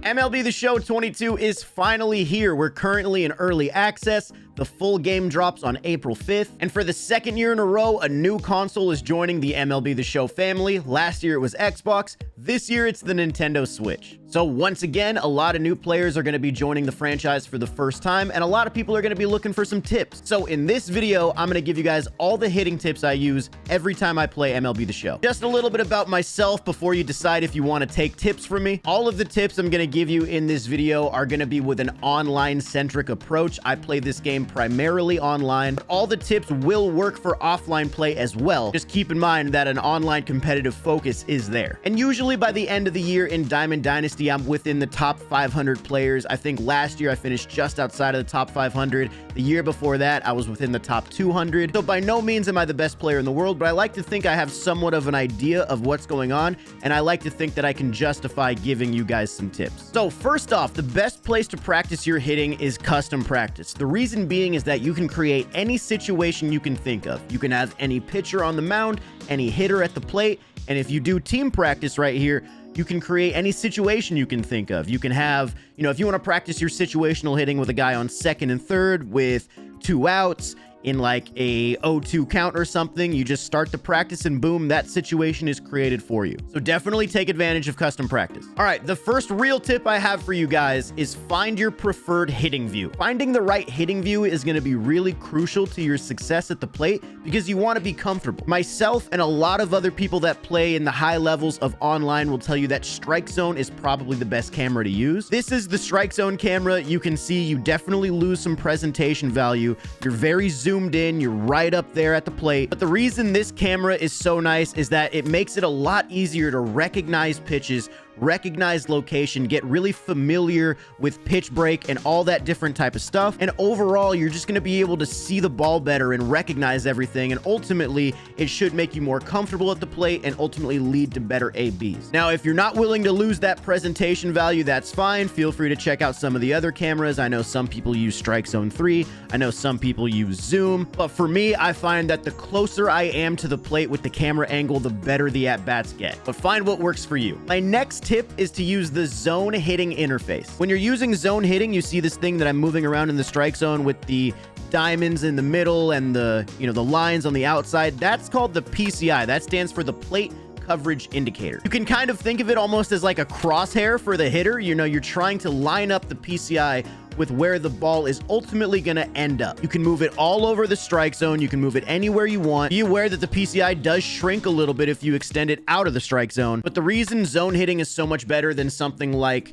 MLB The Show 22 is finally here. We're currently in early access. The full game drops on April 5th. And for the second year in a row, a new console is joining the MLB The Show family. Last year it was Xbox. This year it's the Nintendo Switch. So once again, a lot of new players are going to be joining the franchise for the first time, and a lot of people are going to be looking for some tips. So in this video, I'm going to give you guys all the hitting tips I use every time I play MLB The Show. Just a little bit about myself before you decide if you want to take tips from me. All of the tips I'm going to give you in this video are going to be with an online-centric approach. I play this game primarily online. All the tips will work for offline play as well. Just keep in mind that an online competitive focus is there. And usually by the end of the year in Diamond Dynasty, I'm within the top 500 players. I think last year I finished just outside of the top 500. The year before that, I was within the top 200. So by no means am I the best player in the world, but I like to think I have somewhat of an idea of what's going on, and I like to think that I can justify giving you guys some tips. So first off, the best place to practice your hitting is custom practice. The reason being is that you can create any situation you can think of. You can have any pitcher on the mound, any hitter at the plate, and if you do team practice right here, you can create any situation you can think of. You can have, if you want to practice your situational hitting with a guy on second and third with 2 outs, in like a 0-2 count or something, you just start the practice and boom, that situation is created for you. So definitely take advantage of custom practice. All right, the first real tip I have for you guys is find your preferred hitting view. Finding the right hitting view is going to be really crucial to your success at the plate because you want to be comfortable. Myself and a lot of other people that play in the high levels of online will tell you that strike zone is probably the best camera to use. This is the strike zone camera. You can see you definitely lose some presentation value. You're very zoomed in, you're right up there at the plate. But the reason this camera is so nice is that it makes it a lot easier to recognize pitches, recognize location, get really familiar with pitch break and all that different type of stuff. And overall, you're just going to be able to see the ball better and recognize everything. And ultimately, it should make you more comfortable at the plate and ultimately lead to better ABs. Now, if you're not willing to lose that presentation value, that's fine. Feel free to check out some of the other cameras. I know some people use Strike Zone 3. I know some people use Zoom. But for me, I find that the closer I am to the plate with the camera angle, the better the at-bats get. But find what works for you. My next tip is to use the zone hitting interface. When you're using zone hitting, you see this thing that I'm moving around in the strike zone with the diamonds in the middle and the lines on the outside. That's called the PCI. That stands for the plate coverage indicator. You can kind of think of it almost as like a crosshair for the hitter. You're trying to line up the PCI with where the ball is ultimately going to end up. You can move it all over the strike zone. You can move it anywhere you want. Be aware that the PCI does shrink a little bit if you extend it out of the strike zone. But the reason zone hitting is so much better than something like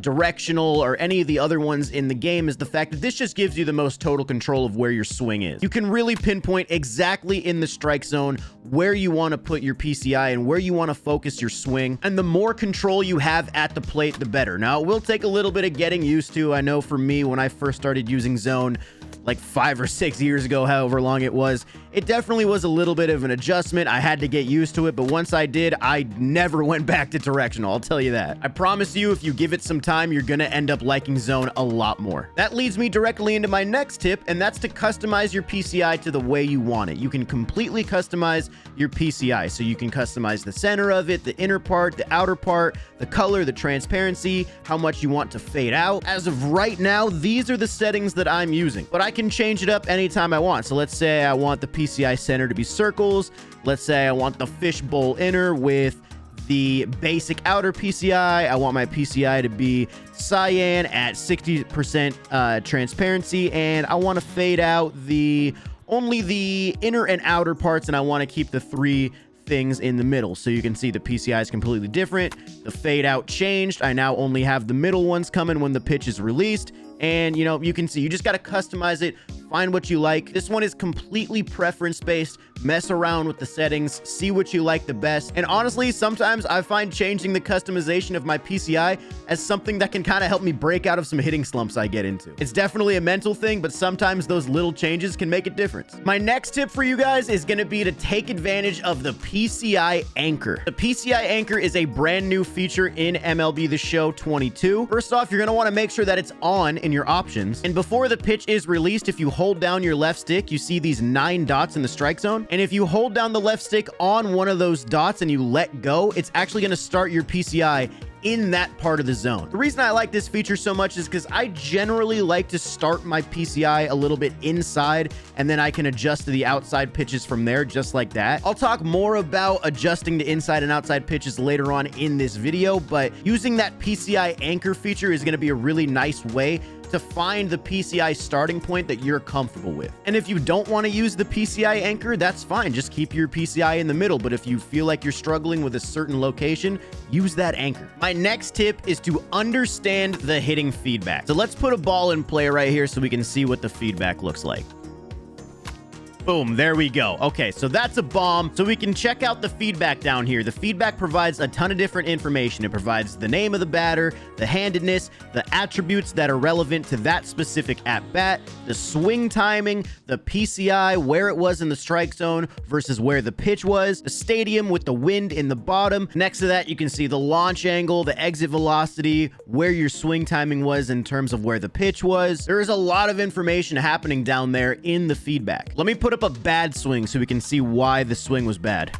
directional or any of the other ones in the game is the fact that this just gives you the most total control of where your swing is. You can really pinpoint exactly in the strike zone where you want to put your PCI and where you want to focus your swing. And the more control you have at the plate, the better. Now, it will take a little bit of getting used to. I know for me, when I first started using zone, like 5 or 6 years ago, however long it was, it definitely was a little bit of an adjustment. I had to get used to it, but once I did, I never went back to directional. I'll tell you that. I promise you, if you give it some time, you're gonna end up liking zone a lot more. That leads me directly into my next tip, and that's to customize your PCI to the way you want it. You can completely customize your PCI, so you can customize the center of it, the inner part, the outer part, the color, the transparency, how much you want to fade out. As of right now, these are the settings that I'm using, but I can change it up anytime I want. So let's say I want the PCI center to be circles. Let's say I want the fishbowl inner with the basic outer PCI. I want my PCI to be cyan at 60% transparency, and I want to fade out only the inner and outer parts, and I want to keep the 3 things in the middle. So you can see the PCI is completely different. The fade out changed. I now only have the middle ones coming when the pitch is released. And you can see, you just got to customize it, find what you like. This one is completely preference based. Mess around with the settings, see what you like the best. And honestly, sometimes I find changing the customization of my PCI as something that can kind of help me break out of some hitting slumps I get into. It's definitely a mental thing, but sometimes those little changes can make a difference. My next tip for you guys is going to be to take advantage of the PCI Anchor. The PCI Anchor is a brand new feature in MLB The Show 22. First off, you're going to want to make sure that it's on in your options. And before the pitch is released, if you hold down your left stick, you see these 9 dots in the strike zone. And if you hold down the left stick on one of those dots and you let go, it's actually going to start your PCI in that part of the zone. The reason I like this feature so much is because I generally like to start my PCI a little bit inside, and then I can adjust to the outside pitches from there, just like that. I'll talk more about adjusting to inside and outside pitches later on in this video, but using that PCI Anchor feature is going to be a really nice way to find the PCI starting point that you're comfortable with. And if you don't want to use the PCI Anchor, that's fine. Just keep your PCI in the middle. But if you feel like you're struggling with a certain location, use that anchor. My next tip is to understand the hitting feedback. So let's put a ball in play right here so we can see what the feedback looks like. Boom, there we go. Okay, so that's a bomb. So we can check out the feedback down here. The feedback provides a ton of different information. It provides the name of the batter, the handedness, the attributes that are relevant to that specific at-bat, the swing timing, the PCI, where it was in the strike zone versus where the pitch was, the stadium with the wind in the bottom. Next to that, you can see the launch angle, the exit velocity, where your swing timing was in terms of where the pitch was. There is a lot of information happening down there in the feedback. Let me put up a bad swing so we can see why the swing was bad.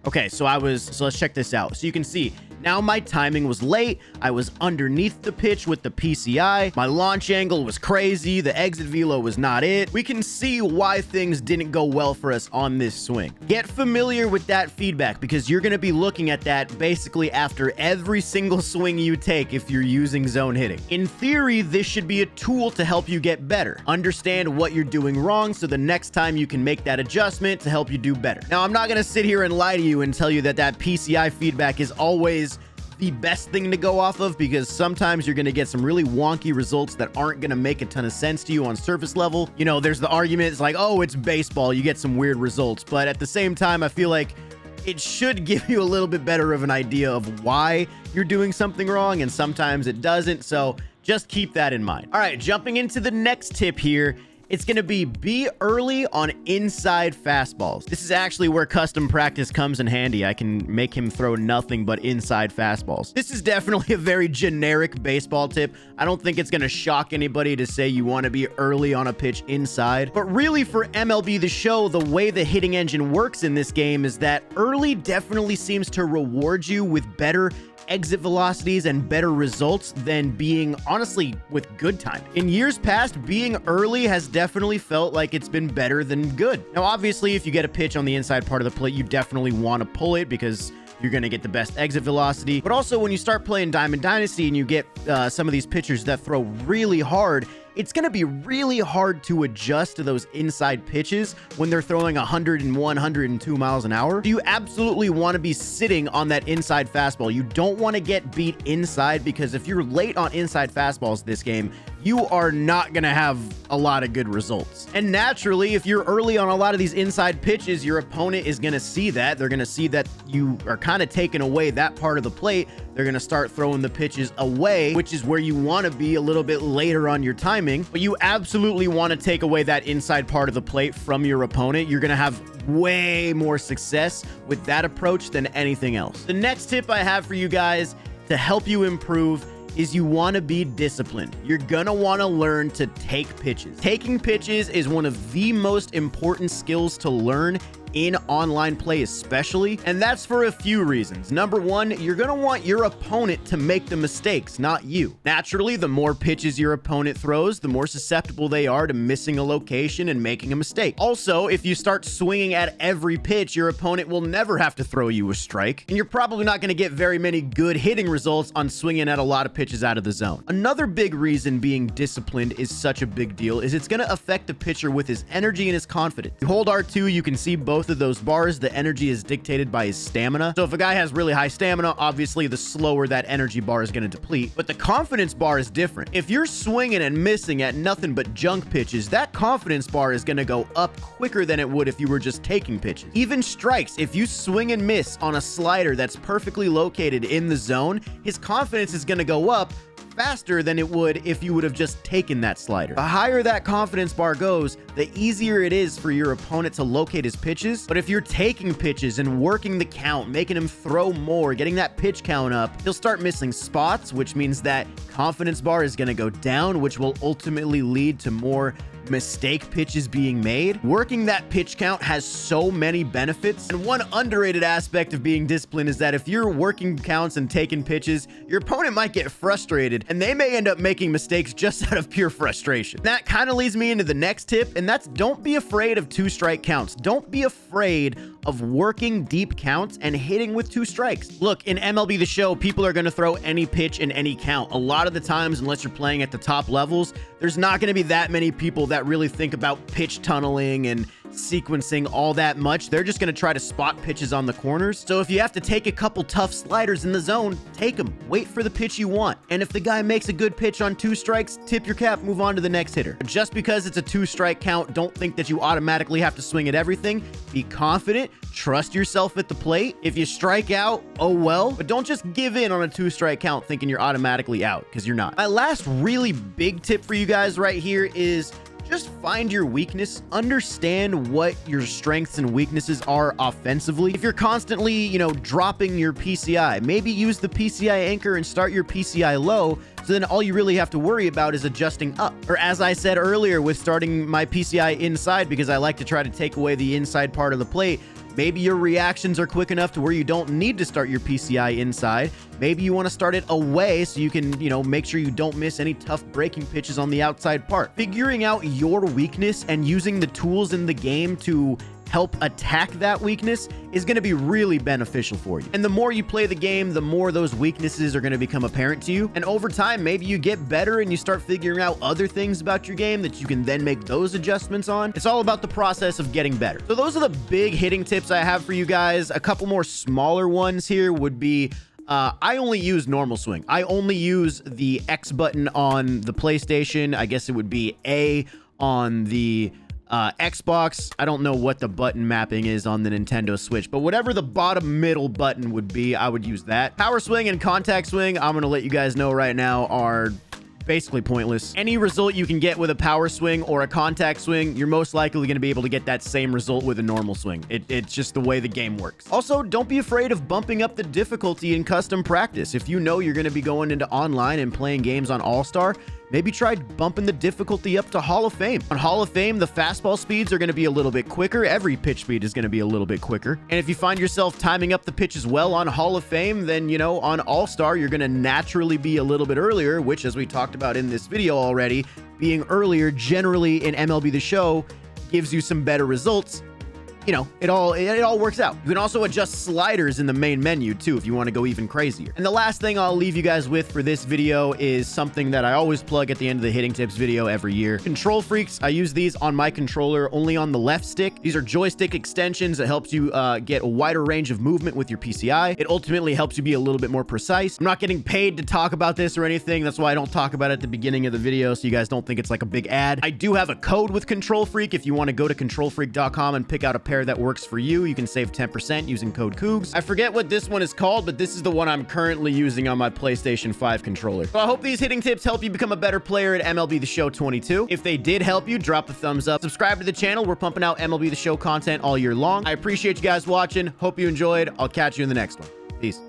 Okay, so let's check this out. So you can see now my timing was late. I was underneath the pitch with the PCI. My launch angle was crazy. The exit velo was not it. We can see why things didn't go well for us on this swing. Get familiar with that feedback because you're going to be looking at that basically after every single swing you take if you're using zone hitting. In theory, this should be a tool to help you get better. Understand what you're doing wrong so the next time you can make that adjustment to help you do better. Now, I'm not going to sit here and lie to you and tell you that PCI feedback is always the best thing to go off of, because sometimes you're going to get some really wonky results that aren't going to make a ton of sense to you on surface level. You know, there's the argument, it's like, oh, it's baseball, you get some weird results. But at the same time, I feel like it should give you a little bit better of an idea of why you're doing something wrong, and sometimes it doesn't. So just keep that in mind. All right, jumping into the next tip here. It's going to be early on inside fastballs. This is actually where custom practice comes in handy. I can make him throw nothing but inside fastballs. This is definitely a very generic baseball tip. I don't think it's going to shock anybody to say you want to be early on a pitch inside. But really for MLB The Show, the way the hitting engine works in this game is that early definitely seems to reward you with better exit velocities and better results than being honestly with good time. In years past, being early has definitely felt like it's been better than good. Now, obviously, if you get a pitch on the inside part of the plate, you definitely want to pull it because you're going to get the best exit velocity. But also when you start playing Diamond Dynasty and you get some of these pitchers that throw really hard, it's going to be really hard to adjust to those inside pitches when they're throwing 101, 102 miles an hour. You absolutely want to be sitting on that inside fastball. You don't want to get beat inside, because if you're late on inside fastballs this game, you are not going to have a lot of good results. And naturally, if you're early on a lot of these inside pitches, your opponent is going to see that. They're going to see that you are kind of taking away that part of the plate. They're going to start throwing the pitches away, which is where you want to be a little bit later on your timing. But you absolutely want to take away that inside part of the plate from your opponent. You're going to have way more success with that approach than anything else. The next tip I have for you guys to help you improve is you want to be disciplined. You're going to want to learn to take pitches. Taking pitches is one of the most important skills to learn in online play especially, and that's for a few reasons. Number one, you're going to want your opponent to make the mistakes, not you. Naturally, the more pitches your opponent throws, the more susceptible they are to missing a location and making a mistake. Also, if you start swinging at every pitch, your opponent will never have to throw you a strike, and you're probably not going to get very many good hitting results on swinging at a lot of pitches out of the zone. Another big reason being disciplined is such a big deal is it's going to affect the pitcher with his energy and his confidence. You hold R2, you can see both of those bars. The energy is dictated by his stamina. So if a guy has really high stamina, obviously the slower that energy bar is going to deplete. But the confidence bar is different. If you're swinging and missing at nothing but junk pitches, that confidence bar is going to go up quicker than it would if you were just taking pitches. Even strikes, if you swing and miss on a slider that's perfectly located in the zone, his confidence is going to go up faster than it would if you would have just taken that slider. The higher that confidence bar goes, the easier it is for your opponent to locate his pitches. But if you're taking pitches and working the count, making him throw more, getting that pitch count up, he'll start missing spots, which means that confidence bar is going to go down, which will ultimately lead to more mistake pitches being made. Working that pitch count has so many benefits. And one underrated aspect of being disciplined is that if you're working counts and taking pitches, your opponent might get frustrated and they may end up making mistakes just out of pure frustration. That kind of leads me into the next tip, and that's don't be afraid of 2-strike counts. Don't be afraid of working deep counts and hitting with 2 strikes. Look, in MLB The Show, people are going to throw any pitch in any count. A lot of the times, unless you're playing at the top levels, there's not going to be that many people that really think about pitch tunneling and sequencing all that much. They're just going to try to spot pitches on the corners. So if you have to take a couple tough sliders in the zone, take them. Wait for the pitch you want. And if the guy makes a good pitch on 2 strikes, tip your cap, move on to the next hitter. Just because it's a 2-strike count, don't think that you automatically have to swing at everything. Be confident. Trust yourself at the plate. If you strike out, oh well. But don't just give in on a 2-strike count thinking you're automatically out, because you're not. My last really big tip for you guys right here is just find your weakness, understand what your strengths and weaknesses are offensively. If you're constantly, dropping your PCI, maybe use the PCI Anchor and start your PCI low, so then all you really have to worry about is adjusting up. Or as I said earlier with starting my PCI inside, because I like to try to take away the inside part of the plate, maybe your reactions are quick enough to where you don't need to start your PCI inside. Maybe you want to start it away so you can, make sure you don't miss any tough breaking pitches on the outside part. Figuring out your weakness and using the tools in the game to help attack that weakness is going to be really beneficial for you. And the more you play the game, the more those weaknesses are going to become apparent to you. And over time, maybe you get better and you start figuring out other things about your game that you can then make those adjustments on. It's all about the process of getting better. So those are the big hitting tips I have for you guys. A couple more smaller ones here would be I only use normal swing. I only use the X button on the PlayStation. I guess it would be A on the Xbox. I don't know what the button mapping is on the Nintendo Switch, but whatever the bottom middle button would be, I would use that. Power swing and contact swing, I'm going to let you guys know right now, are basically pointless. Any result you can get with a power swing or a contact swing, you're most likely going to be able to get that same result with a normal swing. It's just the way the game works. Also, don't be afraid of bumping up the difficulty in custom practice. If you know you're going to be going into online and playing games on All-Star, maybe try bumping the difficulty up to Hall of Fame. On Hall of Fame, the fastball speeds are going to be a little bit quicker. Every pitch speed is going to be a little bit quicker. And if you find yourself timing up the pitches well on Hall of Fame, then, on All-Star, you're going to naturally be a little bit earlier, which, as we talked about in this video already, being earlier generally in MLB The Show gives you some better results. It all works out. You can also adjust sliders in the main menu too if you want to go even crazier. And the last thing I'll leave you guys with for this video is something that I always plug at the end of the hitting tips video every year. KontrolFreeks. I use these on my controller only on the left stick. These are joystick extensions that helps you get a wider range of movement with your PCI. It ultimately helps you be a little bit more precise. I'm not getting paid to talk about this or anything. That's why I don't talk about it at the beginning of the video, so you guys don't think it's like a big ad. I do have a code with KontrolFreek. If you want to go to KontrolFreek.com and pick out a pair that works for you, you can save 10% using code Cougs. I forget what this one is called, but this is the one I'm currently using on my PlayStation 5 controller. So I hope these hitting tips help you become a better player at MLB The Show 22. If they did help you, drop a thumbs up. Subscribe to the channel. We're pumping out MLB The Show content all year long. I appreciate you guys watching. Hope you enjoyed. I'll catch you in the next one. Peace.